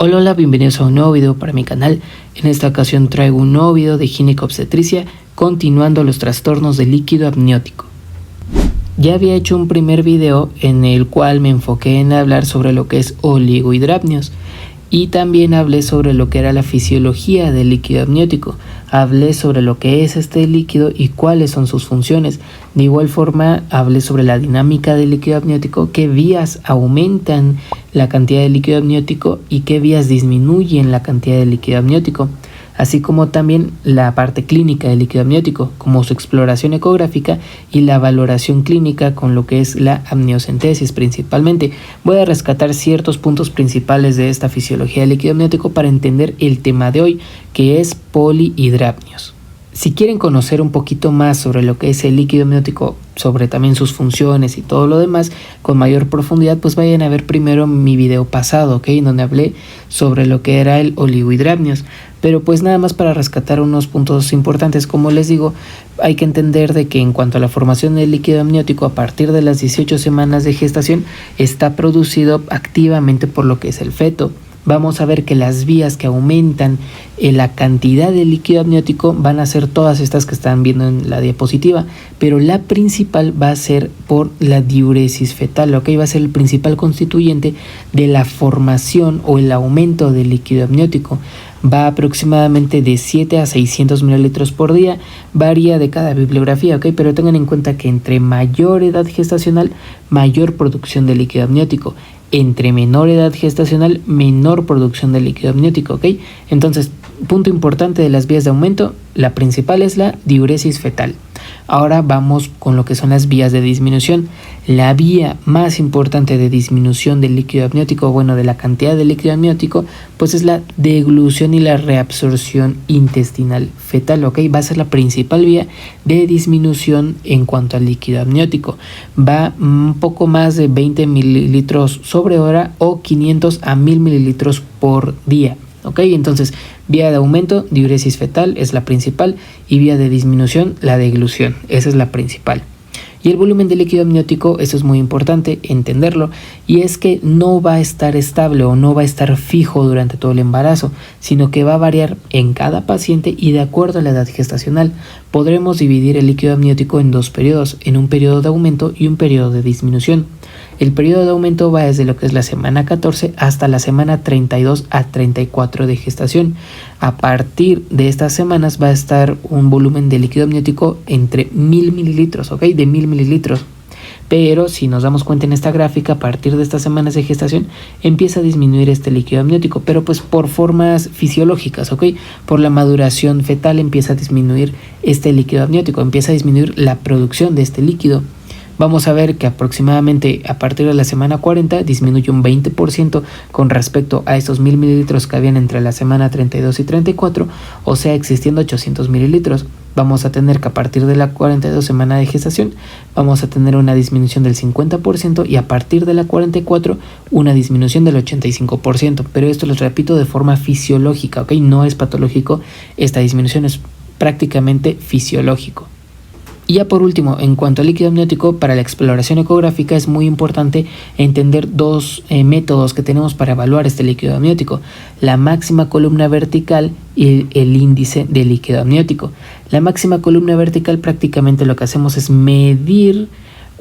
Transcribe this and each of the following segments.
Hola, hola, bienvenidos a un nuevo video para mi canal. En esta ocasión traigo un nuevo video de ginecobstetricia, continuando los trastornos del líquido amniótico. Ya había hecho un primer video en el cual me enfoqué en hablar sobre lo que es oligohidramnios y también hablé sobre lo que era la fisiología del líquido amniótico. Hablé sobre lo que es este líquido y cuáles son sus funciones. De igual forma, hablé sobre la dinámica del líquido amniótico, qué vías aumentan la cantidad de líquido amniótico y qué vías disminuyen la cantidad de líquido amniótico, así como también la parte clínica del líquido amniótico, como su exploración ecográfica y la valoración clínica con lo que es la amniocentesis principalmente. Voy a rescatar ciertos puntos principales de esta fisiología del líquido amniótico para entender el tema de hoy, que es polihidramnios. Si quieren conocer un poquito más sobre lo que es el líquido amniótico, sobre también sus funciones y todo lo demás con mayor profundidad, pues vayan a ver primero mi video pasado, ¿ok? En donde hablé sobre lo que era el oligohidramnios. Pero pues nada más para rescatar unos puntos importantes, como les digo, hay que entender de que en cuanto a la formación del líquido amniótico, a partir de las 18 semanas de gestación, está producido activamente por lo que es el feto. Vamos a ver que las vías que aumentan la cantidad de líquido amniótico van a ser todas estas que están viendo en la diapositiva, pero la principal va a ser por la diuresis fetal, ¿ok? Va a ser el principal constituyente de la formación o el aumento del líquido amniótico. Va aproximadamente de 7 a 600 mililitros por día, varía de cada bibliografía, ¿ok? Pero tengan en cuenta que entre mayor edad gestacional, mayor producción de líquido amniótico. Entre menor edad gestacional, menor producción de líquido amniótico, ¿ok? Entonces, punto importante de las vías de aumento, la principal es la diuresis fetal. Ahora vamos con lo que son las vías de disminución. La vía más importante de disminución del líquido amniótico, bueno, de la cantidad de líquido amniótico, pues es la deglución y la reabsorción intestinal fetal, ¿ok? Va a ser la principal vía de disminución en cuanto al líquido amniótico. Va un poco más de 20 mililitros sobre hora o 500 a 1000 mililitros por día. ¿Ok? Entonces, vía de aumento, diuresis fetal es la principal y vía de disminución, la deglución. Esa es la principal. Y el volumen de líquido amniótico, eso es muy importante entenderlo, y es que no va a estar estable o no va a estar fijo durante todo el embarazo, sino que va a variar en cada paciente y de acuerdo a la edad gestacional. Podremos dividir el líquido amniótico en dos periodos, en un periodo de aumento y un periodo de disminución. El periodo de aumento va desde lo que es la semana 14 hasta la semana 32 a 34 de gestación. A partir de estas semanas va a estar un volumen de líquido amniótico entre 1000 mililitros, ¿ok? De 1000 mililitros. Pero si nos damos cuenta en esta gráfica, a partir de estas semanas de gestación empieza a disminuir este líquido amniótico, pero pues por formas fisiológicas, ¿ok? Por la maduración fetal empieza a disminuir este líquido amniótico, empieza a disminuir la producción de este líquido. Vamos a ver que aproximadamente a partir de la semana 40 disminuye un 20% con respecto a estos 1000 mililitros que habían entre la semana 32 y 34, o sea, existiendo 800 mililitros. Vamos a tener que a partir de la 42 semana de gestación vamos a tener una disminución del 50% y a partir de la 44 una disminución del 85%. Pero esto les repito de forma fisiológica, ¿ok? No es patológico, esta disminución es prácticamente fisiológico. Y ya por último, en cuanto al líquido amniótico, para la exploración ecográfica es muy importante entender dos métodos que tenemos para evaluar este líquido amniótico: la máxima columna vertical y el índice de líquido amniótico. La máxima columna vertical, prácticamente lo que hacemos es medir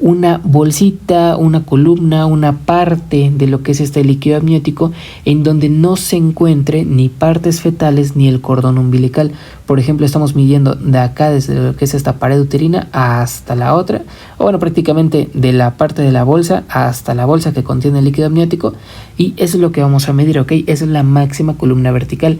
una bolsita, una columna, una parte de lo que es este líquido amniótico en donde no se encuentre ni partes fetales ni el cordón umbilical. Por ejemplo, estamos midiendo de acá desde lo que es esta pared uterina hasta la otra, o bueno, prácticamente de la parte de la bolsa hasta la bolsa que contiene el líquido amniótico, y eso es lo que vamos a medir, ¿ok? Esa es la máxima columna vertical,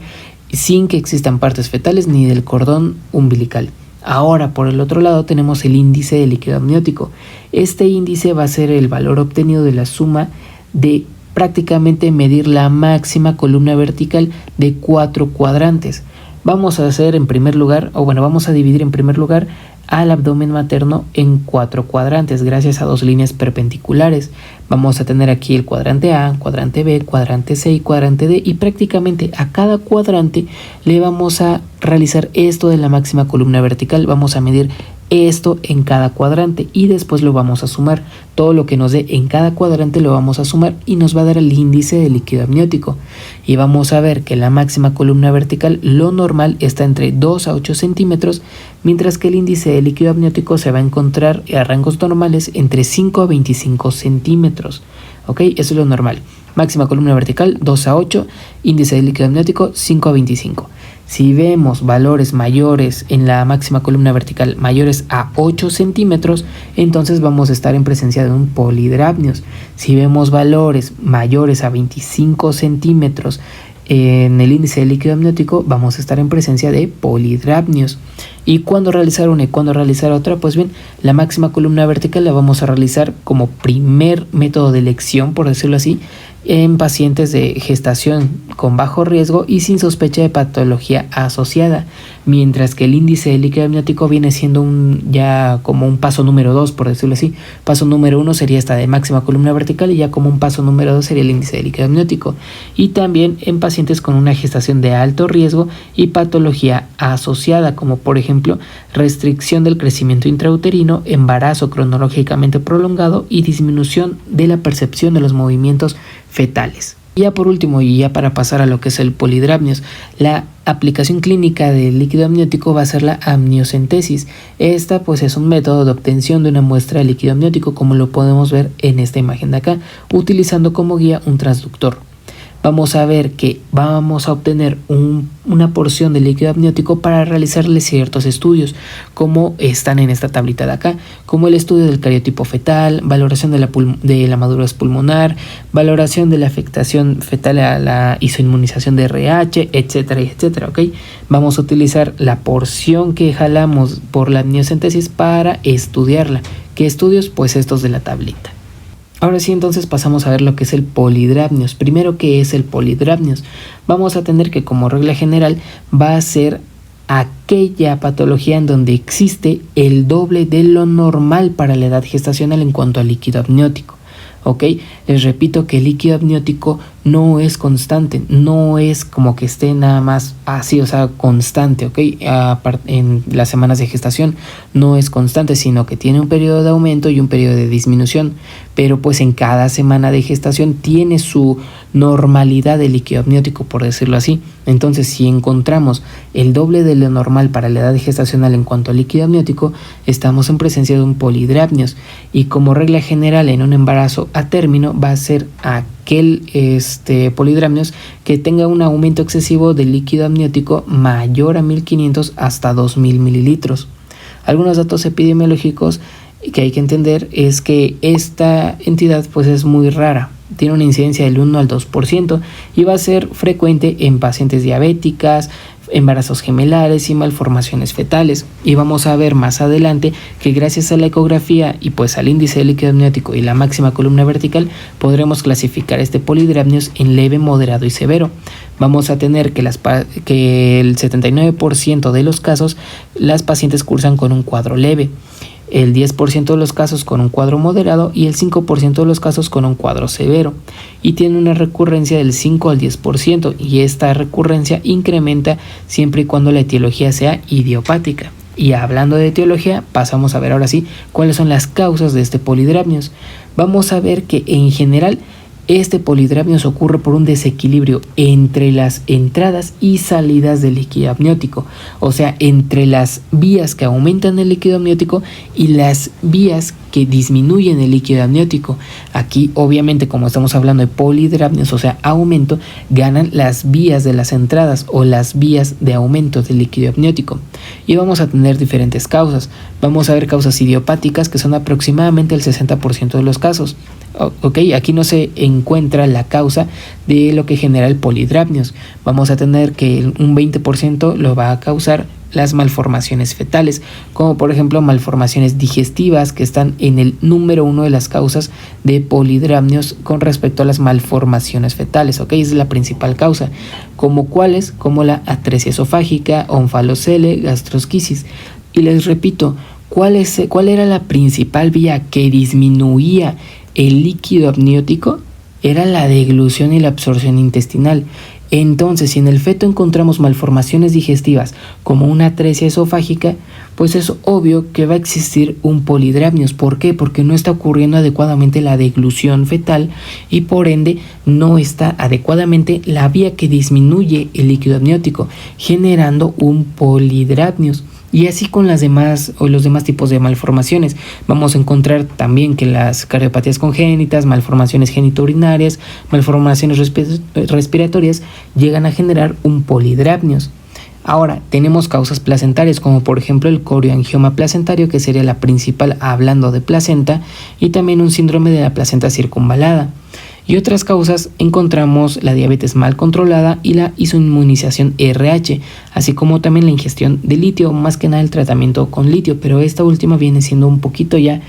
sin que existan partes fetales ni del cordón umbilical. Ahora, por el otro lado, tenemos el índice de líquido amniótico. Este índice va a ser el valor obtenido de la suma de prácticamente medir la máxima columna vertical de 4 cuadrantes. Vamos a hacer en primer lugar, vamos a dividir en primer lugar al abdomen materno en 4 cuadrantes gracias a 2 líneas perpendiculares. Vamos a tener aquí el cuadrante A, cuadrante B, cuadrante C y cuadrante D, y prácticamente a cada cuadrante le vamos a realizar esto de la máxima columna vertical. Vamos a medir esto en cada cuadrante y después lo vamos a sumar. Todo lo que nos dé en cada cuadrante lo vamos a sumar y nos va a dar el índice de líquido amniótico. Y vamos a ver que la máxima columna vertical, lo normal, está entre 2 a 8 centímetros, mientras que el índice de líquido amniótico se va a encontrar a rangos normales entre 5 a 25 centímetros. ¿Ok? Eso es lo normal. Máxima columna vertical 2 a 8, índice de líquido amniótico 5 a 25. Si vemos valores mayores en la máxima columna vertical mayores a 8 centímetros, entonces vamos a estar en presencia de un polihidramnios. Si vemos valores mayores a 25 centímetros en el índice de líquido amniótico, vamos a estar en presencia de polihidramnios. ¿Y cuándo realizar una y cuándo realizar otra? Pues bien, la máxima columna vertical la vamos a realizar como primer método de elección, por decirlo así, en pacientes de gestación con bajo riesgo y sin sospecha de patología asociada, mientras que el índice de líquido amniótico viene siendo ya como un paso número 2, por decirlo así. Paso número 1 sería esta de máxima columna vertical y ya como un paso número 2 sería el índice de líquido amniótico. Y también en pacientes con una gestación de alto riesgo y patología asociada, como por ejemplo restricción del crecimiento intrauterino, embarazo cronológicamente prolongado y disminución de la percepción de los movimientos fetales. Y ya por último, y ya para pasar a lo que es el polihidramnios, la aplicación clínica del líquido amniótico va a ser la amniocentesis. Esta pues es un método de obtención de una muestra de líquido amniótico, como lo podemos ver en esta imagen de acá, utilizando como guía un transductor. Vamos a ver que vamos a obtener una porción de líquido amniótico para realizarle ciertos estudios, como están en esta tablita de acá, como el estudio del cariotipo fetal, valoración de la madurez pulmonar, valoración de la afectación fetal a la isoinmunización de RH, etcétera, etcétera, ¿ok? Vamos a utilizar la porción que jalamos por la amniocentesis para estudiarla. ¿Qué estudios? Pues estos de la tablita. Ahora sí, entonces pasamos a ver lo que es el polihidramnios. Primero, ¿qué es el polihidramnios? Vamos a tener que como regla general va a ser aquella patología en donde existe el doble de lo normal para la edad gestacional en cuanto al líquido amniótico. ¿Ok? Les repito que el líquido amniótico no es constante, no es como que esté nada más así, o sea, constante, ¿ok? En las semanas de gestación no es constante, sino que tiene un periodo de aumento y un periodo de disminución, pero pues en cada semana de gestación tiene su normalidad de líquido amniótico, por decirlo así. Entonces, si encontramos el doble de lo normal para la edad gestacional en cuanto al líquido amniótico, estamos en presencia de un polihidramnios, y como regla general en un embarazo a término va a ser aquel polihidramnios que tenga un aumento excesivo de líquido amniótico mayor a 1500 hasta 2000 mililitros. Algunos datos epidemiológicos que hay que entender es que esta entidad pues es muy rara, tiene una incidencia del 1 al 2% y va a ser frecuente en pacientes diabéticas, embarazos gemelares y malformaciones fetales. Y vamos a ver más adelante que gracias a la ecografía y pues al índice de líquido amniótico y la máxima columna vertical podremos clasificar este polihidramnios en leve, moderado y severo. Vamos a tener que el 79% de los casos las pacientes cursan con un cuadro leve, el 10% de los casos con un cuadro moderado y el 5% de los casos con un cuadro severo, y tiene una recurrencia del 5 al 10%, y esta recurrencia incrementa siempre y cuando la etiología sea idiopática. Y hablando de etiología, pasamos a ver ahora sí cuáles son las causas de este polihidramnios. Vamos a ver que en general este polihidramnios ocurre por un desequilibrio entre las entradas y salidas del líquido amniótico, o sea, entre las vías que aumentan el líquido amniótico y las vías que disminuyen el líquido amniótico. Aquí, obviamente, como estamos hablando de polihidramnios, o sea, aumento, ganan las vías de las entradas o las vías de aumento del líquido amniótico. Y vamos a tener diferentes causas. Vamos a ver causas idiopáticas, que son aproximadamente el 60% de los casos. Ok, aquí no se encuentra la causa de lo que genera el polihidramnios. Vamos a tener que un 20% lo va a causar las malformaciones fetales, como por ejemplo malformaciones digestivas, que están en el número 1 de las causas de polihidramnios con respecto a las malformaciones fetales. Ok, es la principal causa, como cuáles, como la atresia esofágica, onfalocele, gastrosquisis. Y les repito, ¿cuál era la principal vía que disminuía el líquido amniótico? Era la deglución y la absorción intestinal. Entonces, si en el feto encontramos malformaciones digestivas como una atresia esofágica, pues es obvio que va a existir un polidrapnios. ¿Por qué? Porque no está ocurriendo adecuadamente la deglución fetal y por ende no está adecuadamente la vía que disminuye el líquido amniótico, generando un polidrapnios. Y así con los demás tipos de malformaciones. Vamos a encontrar también que las cardiopatías congénitas, malformaciones genitourinarias, malformaciones respiratorias llegan a generar un polidrapnios. Ahora, tenemos causas placentarias como por ejemplo el corioangioma placentario, que sería la principal hablando de placenta, y también un síndrome de la placenta circunvalada. Y otras causas encontramos la diabetes mal controlada y la isoinmunización RH, así como también la ingestión de litio, más que nada el tratamiento con litio, pero esta última viene siendo un poquito ya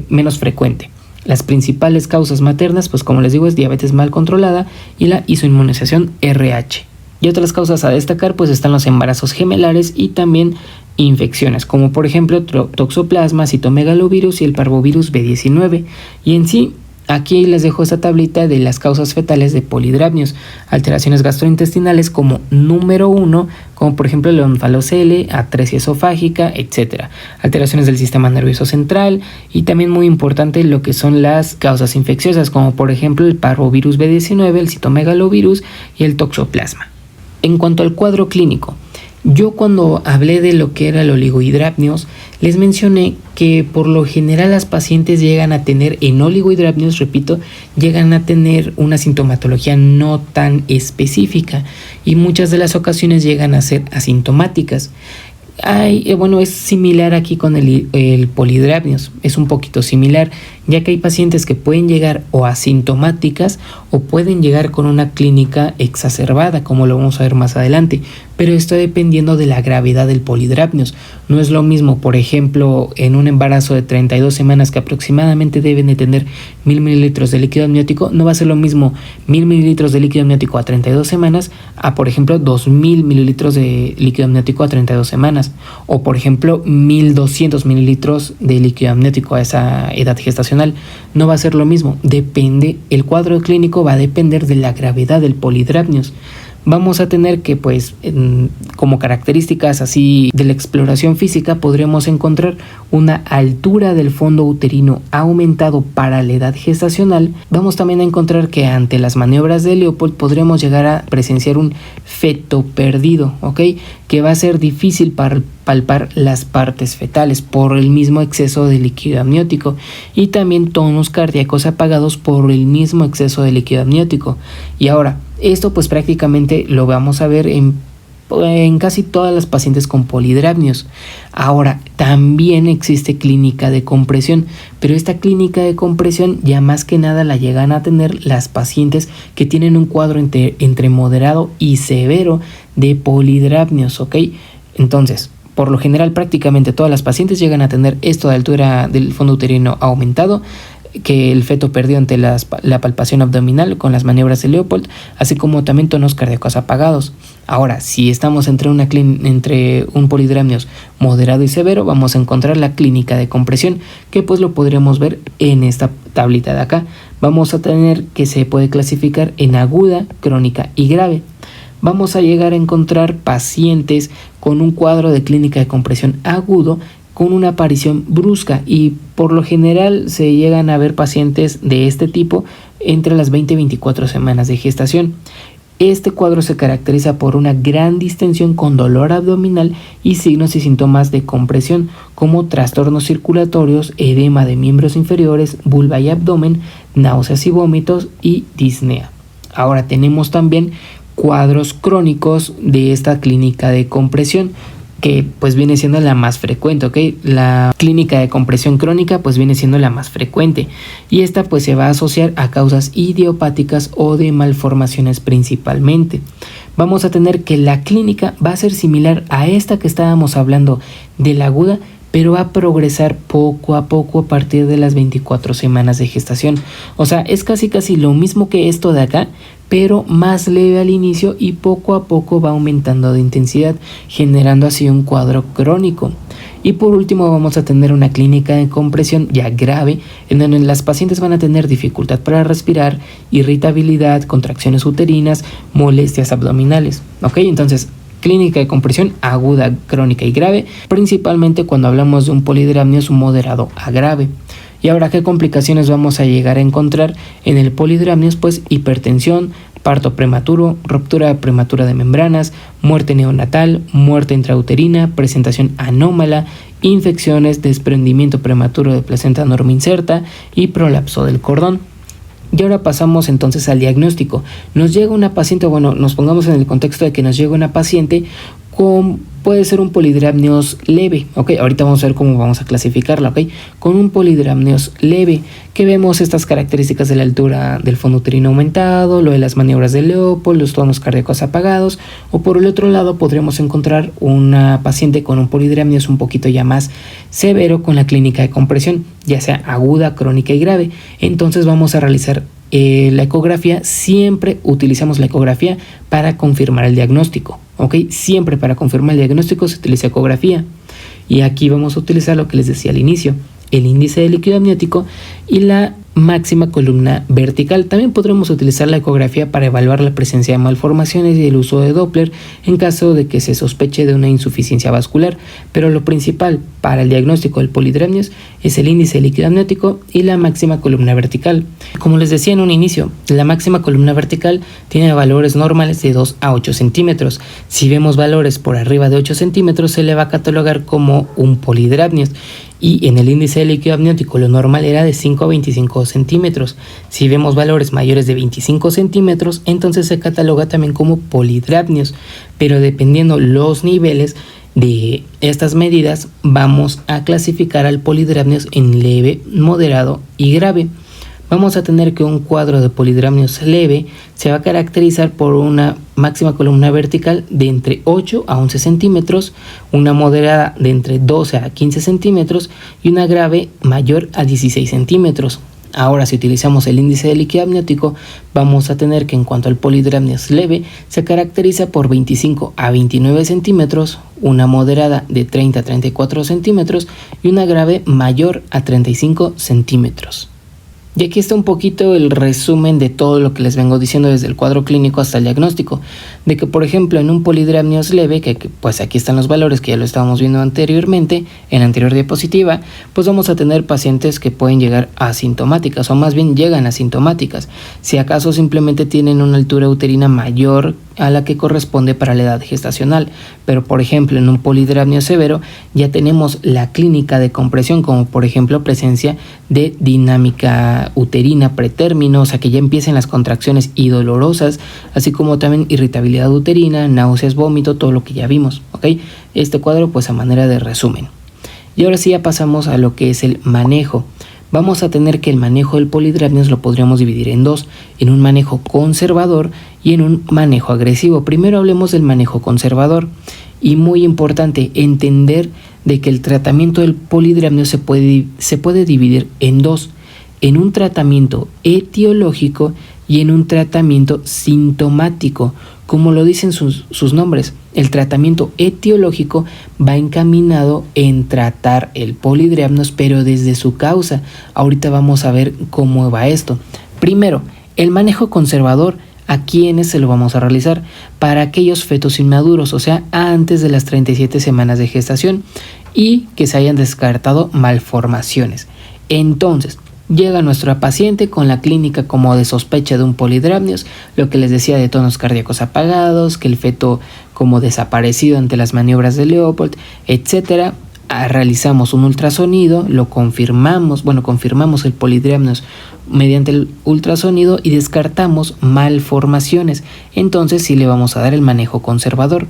menos frecuente. Las principales causas maternas, pues como les digo, es diabetes mal controlada y la isoinmunización RH. Y otras causas a destacar pues están los embarazos gemelares y también infecciones, como por ejemplo toxoplasma, citomegalovirus y el parvovirus B19. Y en sí, aquí les dejo esta tablita de las causas fetales de polidrapnios, alteraciones gastrointestinales como número 1, como por ejemplo el onfalocele, atresia esofágica, etc. Alteraciones del sistema nervioso central y también muy importante lo que son las causas infecciosas, como por ejemplo el parvovirus B19, el citomegalovirus y el toxoplasma. En cuanto al cuadro clínico, yo cuando hablé de lo que era el oligohidrapnios, les mencioné que por lo general las pacientes llegan a tener, en oligohidrapnios, repito, llegan a tener una sintomatología no tan específica y muchas de las ocasiones llegan a ser asintomáticas. Es similar aquí con el polidrapnios, es un poquito similar, ya que hay pacientes que pueden llegar o asintomáticas o pueden llegar con una clínica exacerbada, como lo vamos a ver más adelante, pero esto dependiendo de la gravedad del polidrapnios. No es lo mismo, por ejemplo, en un embarazo de 32 semanas que aproximadamente deben de tener 1000 mililitros de líquido amniótico, no va a ser lo mismo 1000 mililitros de líquido amniótico a 32 semanas a, por ejemplo, 2000 mililitros de líquido amniótico a 32 semanas, o por ejemplo 1200 mililitros de líquido amniótico a esa edad gestacional. No va a ser lo mismo, depende, el cuadro clínico va a depender de la gravedad del polidrapnios. Vamos a tener que, como características así de la exploración física, podremos encontrar una altura del fondo uterino aumentado para la edad gestacional. Vamos también a encontrar que ante las maniobras de Leopold podremos llegar a presenciar un feto perdido, ¿ok? Que va a ser difícil para palpar las partes fetales por el mismo exceso de líquido amniótico y también tonos cardíacos apagados por el mismo exceso de líquido amniótico. Y ahora, esto pues prácticamente lo vamos a ver en casi todas las pacientes con polidrapnios. Ahora, también existe clínica de compresión, pero esta clínica de compresión ya más que nada la llegan a tener las pacientes que tienen un cuadro entre moderado y severo de polidrapnios, ¿ok? Entonces, por lo general prácticamente todas las pacientes llegan a tener esto de altura del fondo uterino aumentado, que el feto perdió ante la palpación abdominal con las maniobras de Leopold, así como también tonos cardíacos apagados. Ahora, si estamos entre un polidrapnios moderado y severo, vamos a encontrar la clínica de compresión, que pues lo podríamos ver en esta tablita de acá. Vamos a tener que se puede clasificar en aguda, crónica y grave. Vamos a llegar a encontrar pacientes con un cuadro de clínica de compresión agudo con una aparición brusca, y por lo general se llegan a ver pacientes de este tipo entre las 20 y 24 semanas de gestación. Este cuadro se caracteriza por una gran distensión con dolor abdominal y signos y síntomas de compresión como trastornos circulatorios, edema de miembros inferiores, vulva y abdomen, náuseas y vómitos y disnea. Ahora tenemos también cuadros crónicos de esta clínica de compresión, que pues viene siendo la más frecuente, ¿ok? La clínica de compresión crónica pues viene siendo la más frecuente, y esta pues se va a asociar a causas idiopáticas o de malformaciones principalmente. Vamos a tener que la clínica va a ser similar a esta que estábamos hablando de la aguda, pero va a progresar poco a poco a partir de las 24 semanas de gestación. O sea, es casi lo mismo que esto de acá, pero más leve al inicio y poco a poco va aumentando de intensidad, generando así un cuadro crónico. Y por último vamos a tener una clínica de compresión ya grave, en donde las pacientes van a tener dificultad para respirar, irritabilidad, contracciones uterinas, molestias abdominales. ¿Ok? Entonces, clínica de compresión aguda, crónica y grave, principalmente cuando hablamos de un polidramnios moderado a grave. Y ahora, ¿qué complicaciones vamos a llegar a encontrar en el polidramnios? Pues hipertensión, parto prematuro, ruptura prematura de membranas, muerte neonatal, muerte intrauterina, presentación anómala, infecciones, desprendimiento prematuro de placenta normoinserta y prolapso del cordón. Y ahora pasamos entonces al diagnóstico. Nos llega una paciente, nos pongamos en el contexto de que nos llega una paciente puede ser un polidramnios leve, ¿ok? Ahorita vamos a ver cómo vamos a clasificarla, ¿ok? Con un polidramnios leve, que vemos estas características de la altura del fondo uterino aumentado, lo de las maniobras de Leopold, los tonos cardíacos apagados, o por el otro lado podríamos encontrar una paciente con un polidramnios un poquito ya más severo con la clínica de compresión, ya sea aguda, crónica y grave. Entonces vamos a realizar la ecografía. Siempre utilizamos la ecografía para confirmar el diagnóstico, ¿ok? Siempre para confirmar el diagnóstico se utiliza ecografía. Y aquí vamos a utilizar lo que les decía al inicio, el índice de líquido amniótico y la máxima columna vertical. También podremos utilizar la ecografía para evaluar la presencia de malformaciones y el uso de Doppler en caso de que se sospeche de una insuficiencia vascular, pero lo principal para el diagnóstico del polidramnios es el índice de líquido amniótico y la máxima columna vertical. Como les decía en un inicio, la máxima columna vertical tiene valores normales de 2 a 8 centímetros. Si vemos valores por arriba de 8 centímetros se le va a catalogar como un polidramnios. Y en el índice de líquido amniótico lo normal era de 5 a 25 centímetros. Si vemos valores mayores de 25 centímetros, entonces se cataloga también como polidramnios. Pero dependiendo los niveles de estas medidas, vamos a clasificar al polidramnios en leve, moderado y grave. Vamos a tener que un cuadro de polidramnios leve se va a caracterizar por una máxima columna vertical de entre 8 a 11 centímetros, una moderada de entre 12 a 15 centímetros y una grave mayor a 16 centímetros. Ahora, si utilizamos el índice de líquido amniótico, vamos a tener que en cuanto al polidramnios leve, se caracteriza por 25 a 29 centímetros, una moderada de 30 a 34 centímetros y una grave mayor a 35 centímetros. Y aquí está un poquito el resumen de todo lo que les vengo diciendo desde el cuadro clínico hasta el diagnóstico. De que, por ejemplo, en un polidramnios leve, que pues aquí están los valores que ya lo estábamos viendo anteriormente, en la anterior diapositiva, pues vamos a tener pacientes que pueden llegar asintomáticas, o más bien llegan asintomáticas, si acaso simplemente tienen una altura uterina mayor a la que corresponde para la edad gestacional. Pero, por ejemplo, en un polidramnio severo ya tenemos la clínica de compresión, como por ejemplo presencia de dinámica uterina pretérmino, o sea que ya empiecen las contracciones y dolorosas, así como también irritabilidad uterina, náuseas, vómito, todo lo que ya vimos, ¿ok? Este cuadro pues a manera de resumen. Y ahora sí ya pasamos a lo que es el manejo. Vamos a tener que el manejo del polidramnios lo podríamos dividir en dos, en un manejo conservador y en un manejo agresivo. Primero hablemos del manejo conservador, y muy importante entender de que el tratamiento del polidramnios se puede dividir en dos, en un tratamiento etiológico y en un tratamiento sintomático. Como lo dicen sus nombres, el tratamiento etiológico va encaminado en tratar el polidramnios, pero desde su causa. Ahorita vamos a ver cómo va esto. Primero, el manejo conservador. ¿A quiénes se lo vamos a realizar? Para aquellos fetos inmaduros, o sea, antes de las 37 semanas de gestación y que se hayan descartado malformaciones. Entonces, llega nuestra paciente con la clínica como de sospecha de un polidramnios, lo que les decía de tonos cardíacos apagados, que el feto como desaparecido ante las maniobras de Leopold, etcétera. Realizamos un ultrasonido, lo confirmamos el polidramnios mediante el ultrasonido y descartamos malformaciones. Entonces sí le vamos a dar el manejo conservador.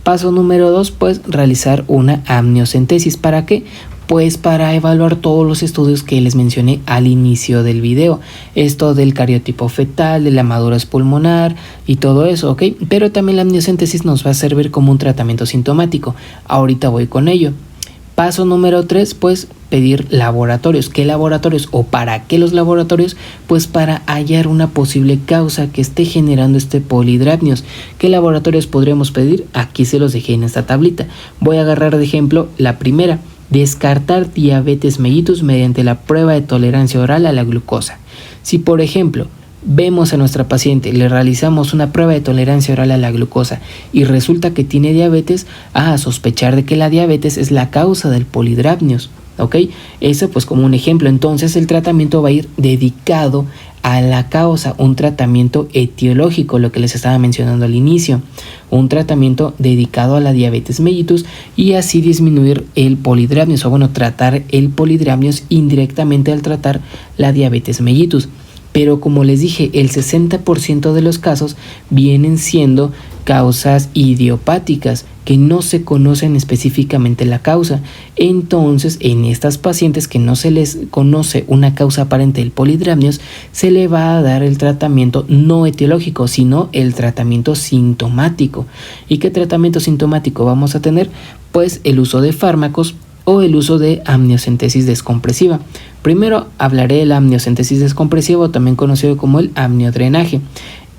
Paso número 2, pues realizar una amniocentesis. ¿Para qué? Pues para evaluar todos los estudios que les mencioné al inicio del video. Esto del cariotipo fetal, de la madurez pulmonar y todo eso, ¿ok? Pero también la amniocentesis nos va a servir como un tratamiento sintomático. Ahorita voy con ello. Paso número 3, pues pedir laboratorios. ¿Qué laboratorios o para qué los laboratorios? Pues para hallar una posible causa que esté generando este polidramnios. ¿Qué laboratorios podríamos pedir? Aquí se los dejé en esta tablita. Voy a agarrar de ejemplo la primera, descartar diabetes mellitus mediante la prueba de tolerancia oral a la glucosa. Si por ejemplo vemos a nuestra paciente, le realizamos una prueba de tolerancia oral a la glucosa y resulta que tiene diabetes, a sospechar de que la diabetes es la causa del polidrapnios, ¿ok? Eso pues como un ejemplo. Entonces el tratamiento va a ir dedicado a la causa, un tratamiento etiológico, lo que les estaba mencionando al inicio, un tratamiento dedicado a la diabetes mellitus y así disminuir el polidrapnios, o bueno, tratar el polidrapnios indirectamente al tratar la diabetes mellitus. Pero como les dije, el 60% de los casos vienen siendo causas idiopáticas que no se conocen específicamente la causa. Entonces, en estas pacientes que no se les conoce una causa aparente del polidrapnios, se le va a dar el tratamiento no etiológico, sino el tratamiento sintomático. ¿Y qué tratamiento sintomático vamos a tener? Pues el uso de fármacos o el uso de amniocentesis descompresiva. Primero hablaré de la amniocentesis descompresiva, también conocido como el amniodrenaje.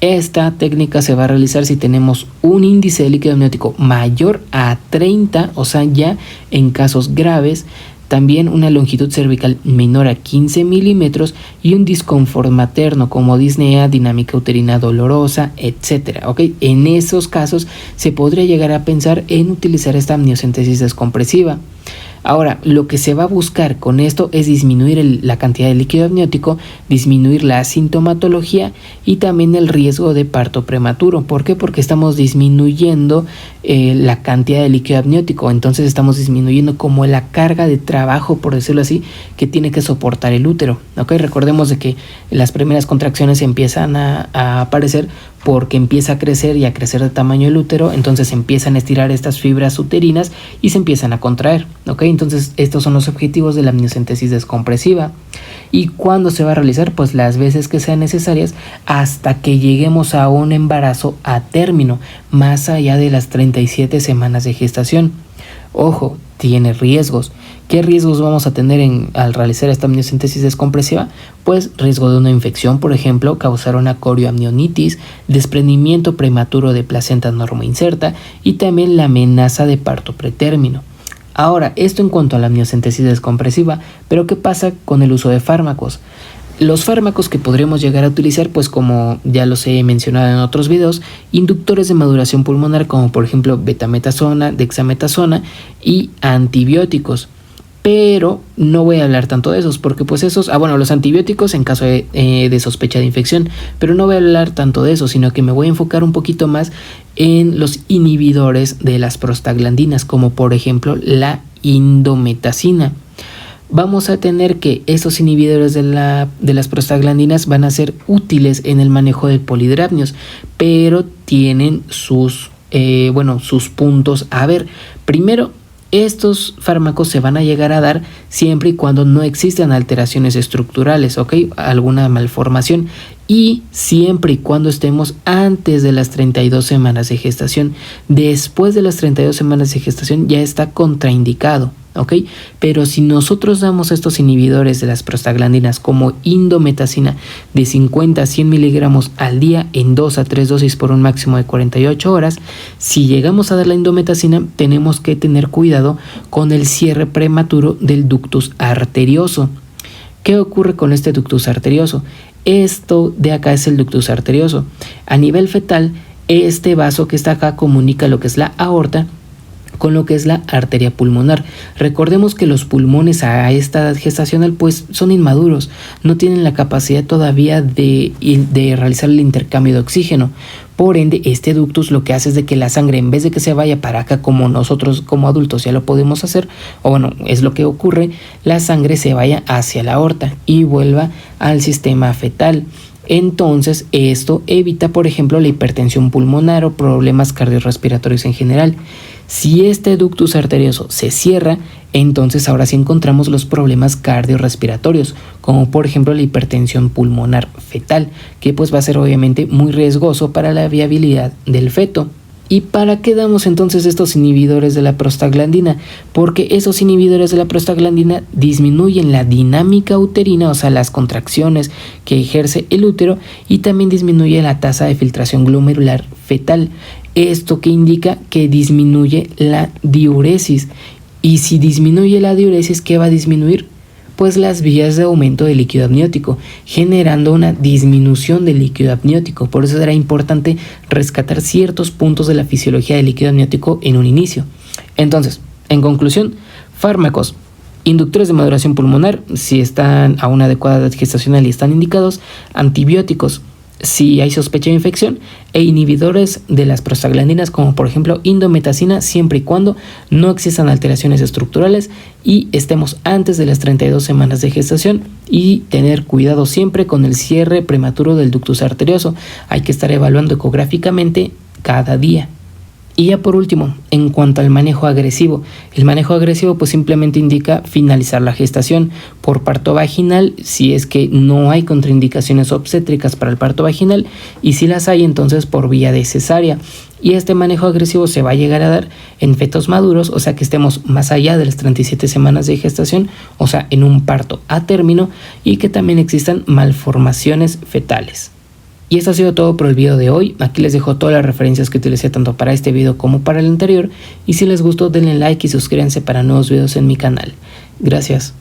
Esta técnica se va a realizar si tenemos un índice de líquido amniótico mayor a 30, o sea, ya en casos graves, también una longitud cervical menor a 15 milímetros y un disconfort materno como disnea, dinámica uterina dolorosa, etc. ¿Okay? En esos casos se podría llegar a pensar en utilizar esta amniocentesis descompresiva. Ahora, lo que se va a buscar con esto es disminuir la cantidad de líquido amniótico, disminuir la sintomatología y también el riesgo de parto prematuro. ¿Por qué? Porque estamos disminuyendo la cantidad de líquido amniótico, entonces estamos disminuyendo como la carga de trabajo, por decirlo así, que tiene que soportar el útero. ¿Okay? Recordemos de que las primeras contracciones empiezan a aparecer porque empieza a crecer y a crecer de tamaño el útero, entonces empiezan a estirar estas fibras uterinas y se empiezan a contraer, ¿ok? Entonces estos son los objetivos de la amniocentesis descompresiva. ¿Y cuándo se va a realizar? Pues las veces que sean necesarias hasta que lleguemos a un embarazo a término, más allá de las 37 semanas de gestación. Ojo, tiene riesgos. ¿Qué riesgos vamos a tener al realizar esta amniocentesis descompresiva? Pues riesgo de una infección, por ejemplo, causar una corioamnionitis, desprendimiento prematuro de placenta normoinserta y también la amenaza de parto pretérmino. Ahora, esto en cuanto a la amniocentesis descompresiva, pero ¿qué pasa con el uso de fármacos? Los fármacos que podríamos llegar a utilizar, pues como ya los he mencionado en otros videos, inductores de maduración pulmonar como por ejemplo betametasona, dexametasona y antibióticos. Pero no voy a hablar tanto de esos porque pues esos, los antibióticos en caso de sospecha de infección, pero no voy a hablar tanto de eso, sino que me voy a enfocar un poquito más en los inhibidores de las prostaglandinas, como por ejemplo la indometacina. Vamos a tener que estos inhibidores de las prostaglandinas van a ser útiles en el manejo del polidrapnios, pero tienen sus puntos a ver. Primero, estos fármacos se van a llegar a dar siempre y cuando no existan alteraciones estructurales, ¿ok? Alguna malformación, y siempre y cuando estemos antes de las 32 semanas de gestación. Después de las 32 semanas de gestación ya está contraindicado, ¿ok? Pero si nosotros damos estos inhibidores de las prostaglandinas como indometacina de 50 a 100 miligramos al día en 2 a 3 dosis por un máximo de 48 horas, si llegamos a dar la indometacina tenemos que tener cuidado con el cierre prematuro del ductus arterioso. ¿Qué ocurre con este ductus arterioso? Esto de acá es el ductus arterioso. A nivel fetal, este vaso que está acá comunica lo que es la aorta con lo que es la arteria pulmonar. Recordemos que los pulmones a esta edad gestacional pues son inmaduros, no tienen la capacidad todavía de realizar el intercambio de oxígeno. Por ende, este ductus lo que hace es de que la sangre, en vez de que se vaya para acá como nosotros como adultos ya lo podemos hacer, es lo que ocurre, la sangre se vaya hacia la aorta y vuelva al sistema fetal. Entonces esto evita, por ejemplo, la hipertensión pulmonar o problemas cardiorrespiratorios en general. Si este ductus arterioso se cierra, entonces ahora sí encontramos los problemas cardiorrespiratorios, como por ejemplo la hipertensión pulmonar fetal, que pues va a ser obviamente muy riesgoso para la viabilidad del feto. ¿Y para qué damos entonces estos inhibidores de la prostaglandina? Porque esos inhibidores de la prostaglandina disminuyen la dinámica uterina, o sea, las contracciones que ejerce el útero, y también disminuye la tasa de filtración glomerular fetal. Esto que indica que disminuye la diuresis. Y si disminuye la diuresis, ¿qué va a disminuir? Pues las vías de aumento del líquido amniótico, generando una disminución del líquido amniótico. Por eso era importante rescatar ciertos puntos de la fisiología del líquido amniótico en un inicio. Entonces, en conclusión, fármacos inductores de maduración pulmonar, si están a una adecuada edad gestacional y están indicados, antibióticos, si hay sospecha de infección, e inhibidores de las prostaglandinas, como por ejemplo indometacina, siempre y cuando no existan alteraciones estructurales y estemos antes de las 32 semanas de gestación, y tener cuidado siempre con el cierre prematuro del ductus arterioso. Hay que estar evaluando ecográficamente cada día. Y ya por último, en cuanto al manejo agresivo, el manejo agresivo pues simplemente indica finalizar la gestación por parto vaginal si es que no hay contraindicaciones obstétricas para el parto vaginal, y si las hay, entonces por vía de cesárea. Y este manejo agresivo se va a llegar a dar en fetos maduros, o sea que estemos más allá de las 37 semanas de gestación, o sea en un parto a término, y que también existan malformaciones fetales. Y esto ha sido todo por el video de hoy. Aquí les dejo todas las referencias que utilicé tanto para este video como para el anterior. Y si les gustó, denle like y suscríbanse para nuevos videos en mi canal. Gracias.